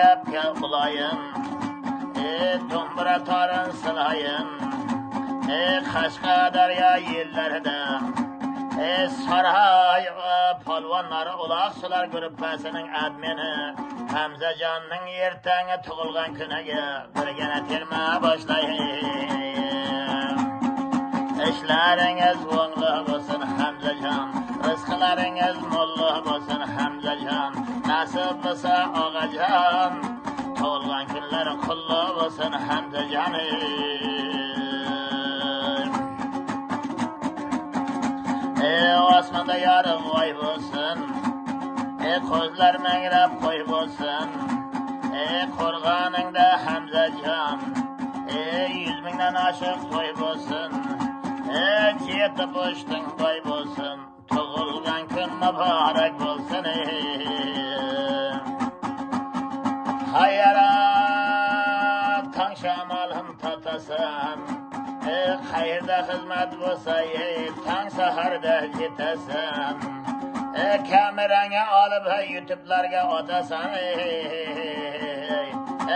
gapga ulayın, dombra tarın sılayın, Qashqadaryo yerlarida Saray polvonlari uloq sular gruppasining admini Hamzajonning ertangi tug'ilgan kuniga birgina terma boshlaydi. İşlaringiz o'ngli bo'lsin Hamzajon, rizqlaringiz mo'lli bo'lsin Hamzajon, nasib bo'lsa og'ajon, tug'ilgan kunlari qulli bo'lsin Hamzajon. Osmonda yarım oy bo'lsin, ko'zlar mangrab qo'y bo'lsin, qo'rg'oningda Hamzajon, 100 mingdan oshiq to'y bo'lsin, jeti bo'shting boy bo'lsin, tug'ilgan kun muborak bo'lsin. Hayara tong shamolim tatasan, qayerda xizmat bo'lsa tong saharda yetasan, kameranga olib YouTube'larga otasan.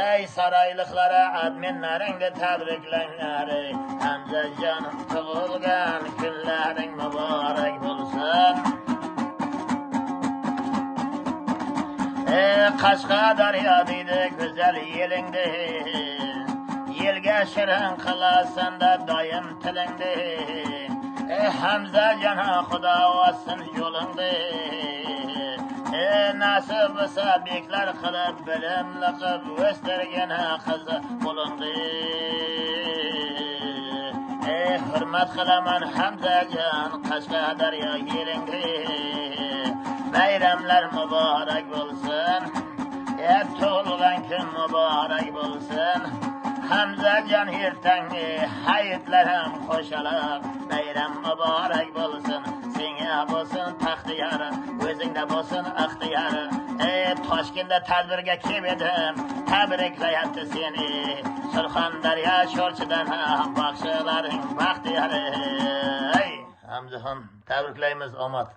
Ey saroyliqlari adminlaringga tabriklanglar, Hamzajon tug'ilgan kunlaring muborak bo'lsin. Qashqadaryo deydi go'zal yelingda, yelga shirin qilasan-da doim tilingda. Hamzajon xudo olsin yo'lingda, nasib bo'lsa beklar qilib bilimli qilib o'stirgan qiz bo'lindi. Hurmat qilaman Hamzajon Qashqadaryo yelingda, bayramlar muborak bo'lsin, tug'ilgan kun muborak bo'lsin. Hamzajon ertangi hayitlar ham qo'shilib bayram muborak bo'lsin. Senga bo'lsin taqdir, o'zingda bo'lsin ixtiyor. Toshkentda tadbirga kelib edim, tabriklayapti seni Surxondaryo sho'rchidan ham baxshilaring baxtiyor. Hamzaxon tabriklaymiz, omad.